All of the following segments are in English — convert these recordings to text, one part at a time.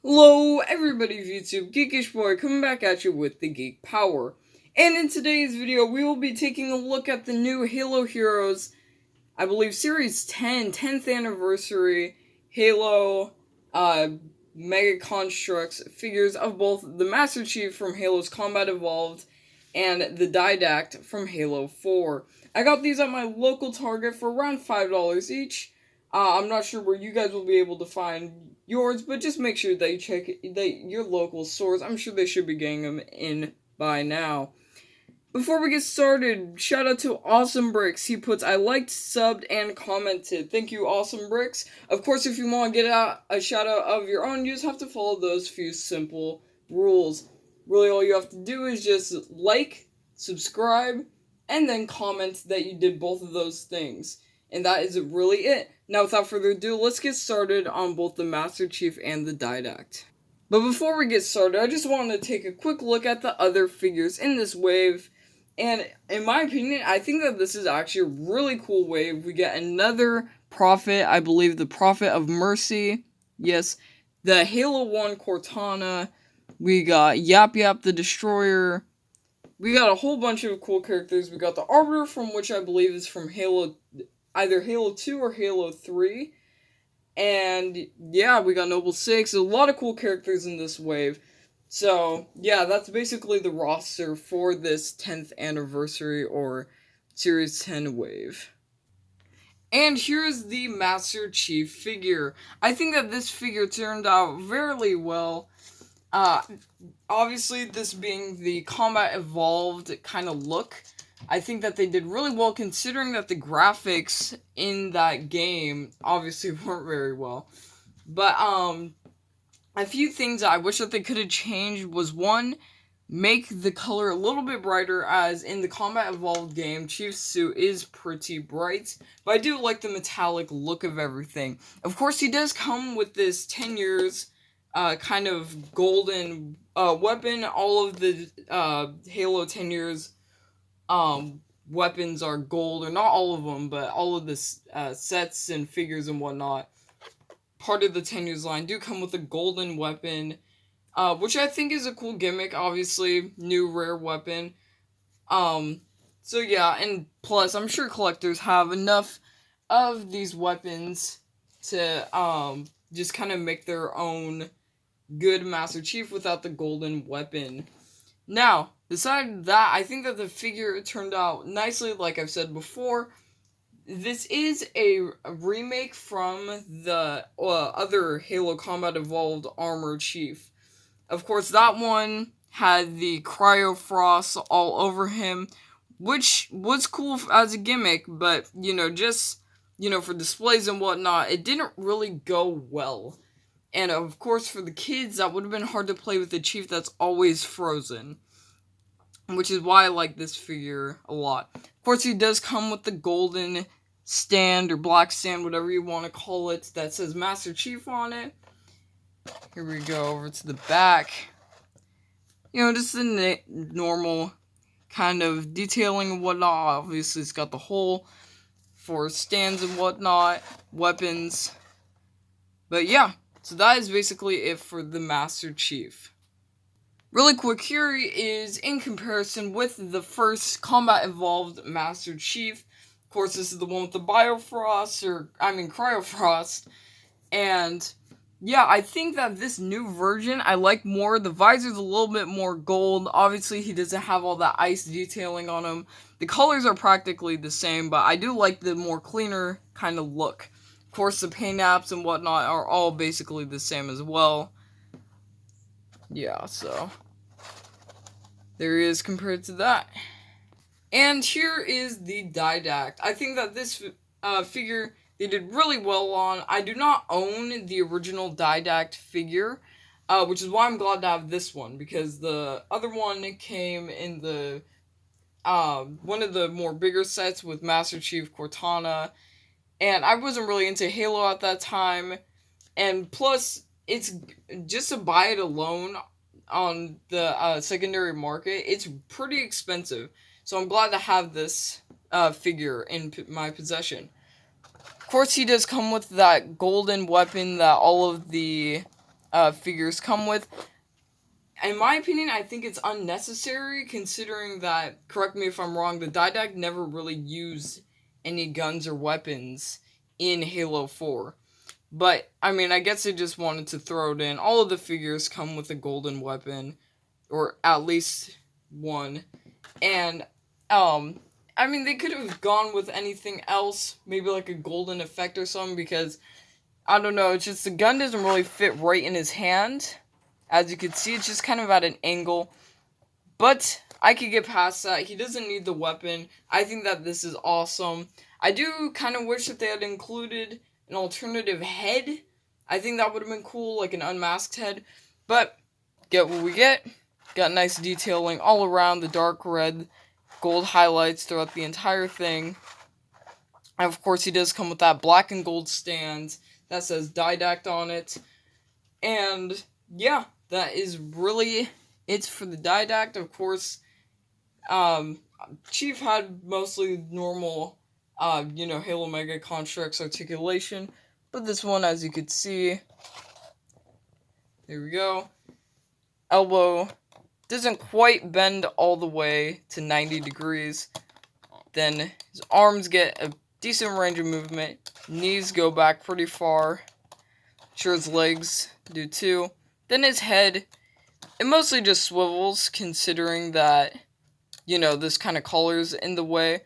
Hello everybody of YouTube, Geekish Boy coming back at you with the Geek Power. And in today's video, we will be taking a look at the new Halo Heroes, I believe Series 10, 10th Anniversary Halo Mega Constructs figures of both the Master Chief from Halo's Combat Evolved and the Didact from Halo 4. I got these at my local Target for around $5 each. I'm not sure where you guys will be able to find yours, but just make sure that you check your local stores. I'm sure they should be getting them in by now. Before we get started, shout out to Awesome Bricks. He puts, I liked, subbed, and commented. Thank you, Awesome Bricks. Of course, if you want to get a shout out of your own, you just have to follow those few simple rules. Really, all you have to do is just like, subscribe, and then comment that you did both of those things. And that is really it. Now, without further ado, let's get started on both the Master Chief and the Didact. But before we get started, I just wanted to take a quick look at the other figures in this wave. And in my opinion, I think that this is actually a really cool wave. We get another Prophet, I believe the Prophet of Mercy. Yes, the Halo 1 Cortana. We got Yap Yap the Destroyer. We got a whole bunch of cool characters. We got the Arbiter, from which I believe is from either Halo 2 or Halo 3. And yeah, we got Noble 6. A lot of cool characters in this wave. So, yeah, that's basically the roster for this 10th anniversary or Series 10 wave. And here's the Master Chief figure. I think that this figure turned out very well. Obviously, this being the Combat Evolved kind of look, I think that they did really well considering that the graphics in that game obviously weren't very well. But, a few things I wish that they could have changed was, one, make the color a little bit brighter, as in the Combat Evolved game, Chief's suit is pretty bright, but I do like the metallic look of everything. Of course, he does come with this 10 years kind of golden weapon. All of the Halo 10 years weapons are gold, or not all of them, but all of the sets and figures and whatnot, part of the 10 years line, do come with a golden weapon, which I think is a cool gimmick. Obviously, new rare weapon. So yeah, and plus, I'm sure collectors have enough of these weapons to just kind of make their own good Master Chief without the golden weapon. Now, besides that, I think that the figure turned out nicely, like I've said before. This is a remake from the other Halo Combat Evolved Armor Chief. Of course, that one had the Cryo Frost all over him, which was cool as a gimmick, but, just, for displays and whatnot, it didn't really go well. And, of course, for the kids, that would have been hard to play with a Chief that's always frozen, which is why I like this figure a lot. Of course, he does come with the golden stand or black stand, whatever you want to call it, that says Master Chief on it. Here we go over to the back. Just the normal kind of detailing and whatnot. Obviously, it's got the hole for stands and whatnot, weapons. But yeah, so that is basically it for the Master Chief. Really quick, here is in comparison with the first Combat Evolved Master Chief. Of course, this is the one with the Cryofrost. And yeah, I think that this new version I like more. The visor's a little bit more gold. Obviously, he doesn't have all that ice detailing on him. The colors are practically the same, but I do like the more cleaner kind of look. Of course, the paint apps and whatnot are all basically the same as well. Yeah, so there he is compared to that. And here is the Didact. I think that this figure they did really well on. I do not own the original Didact figure, which is why I'm glad to have this one, because the other one came in the one of the more bigger sets with Master Chief, Cortana, and I wasn't really into Halo at that time, and plus, it's just to buy it alone on the secondary market, it's pretty expensive. So I'm glad to have this figure in my possession. Of course, he does come with that golden weapon that all of the figures come with. In my opinion, I think it's unnecessary, considering that, correct me if I'm wrong, the Didact never really used any guns or weapons in Halo 4. But, I mean, I guess they just wanted to throw it in. All of the figures come with a golden weapon, or at least one. And, I mean, they could have gone with anything else, maybe like a golden effect or something, because, I don't know, it's just the gun doesn't really fit right in his hand. As you can see, it's just kind of at an angle. But I could get past that. He doesn't need the weapon. I think that this is awesome. I do kind of wish that they had included an alternative head. I think that would have been cool, like an unmasked head. But get what we get. Got nice detailing all around, the dark red, gold highlights throughout the entire thing. And of course, he does come with that black and gold stand that says Didact on it. And yeah, that is really it for the Didact. Of course, Chief had mostly normal, Halo Mega Constructs articulation. But this one, as you could see, there we go. Elbow doesn't quite bend all the way to 90 degrees. Then his arms get a decent range of movement. Knees go back pretty far. Sure, his legs do too. Then his head, it mostly just swivels, considering that, this kind of color's in the way.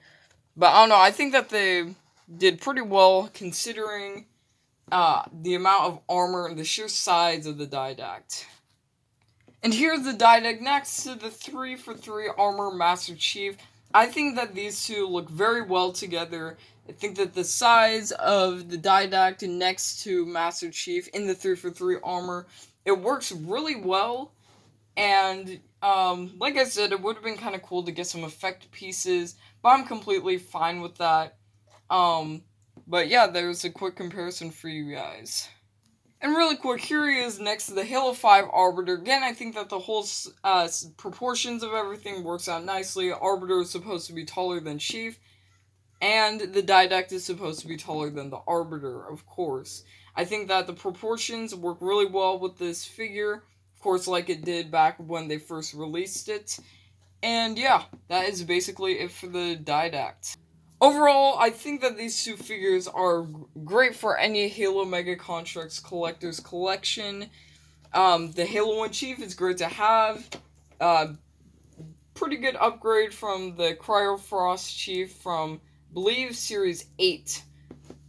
But I don't know, I think that they did pretty well, considering the amount of armor and the sheer size of the Didact. And here's the Didact next to the 3-for-3 Armor Master Chief. I think that these two look very well together. I think that the size of the Didact next to Master Chief in the 3-for-3 armor, it works really well. And, like I said, it would have been kind of cool to get some effect pieces, but I'm completely fine with that. But yeah, there's a quick comparison for you guys. And really quick, here he is next to the Halo 5 Arbiter. Again, I think that the whole proportions of everything works out nicely. Arbiter is supposed to be taller than Chief, and the Didact is supposed to be taller than the Arbiter, of course. I think that the proportions work really well with this figure, of course, like it did back when they first released it. And yeah, that is basically it for the Didact. Overall, I think that these two figures are great for any Halo Mega Constructs collector's collection. The Halo 1 Chief is great to have. Pretty good upgrade from the Cryo Frost Chief from, I believe, Series 8.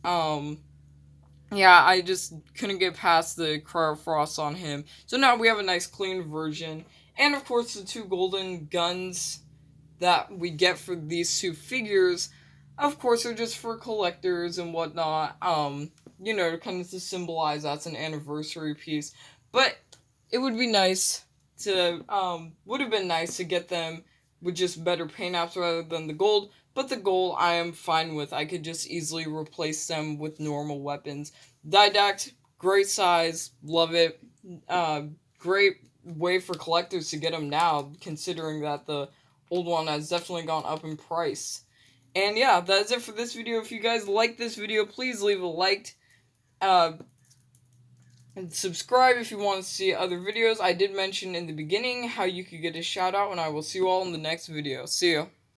Yeah, I just couldn't get past the Cryo Frost on him. So now we have a nice clean version. And of course, the two golden guns that we get for these two figures, of course, are just for collectors and whatnot, kind of to symbolize that's an anniversary piece. But it would be nice to, would have been nice to get them with just better paint apps rather than the gold. But the gold I am fine with. I could just easily replace them with normal weapons. Didact, great size, love it. Great way for collectors to get them now, considering that the old one has definitely gone up in price. And yeah, that's it for this video. If you guys like this video, please leave a like. And subscribe if you want to see other videos. I did mention in the beginning how you could get a shout out, and I will see you all in the next video. See ya.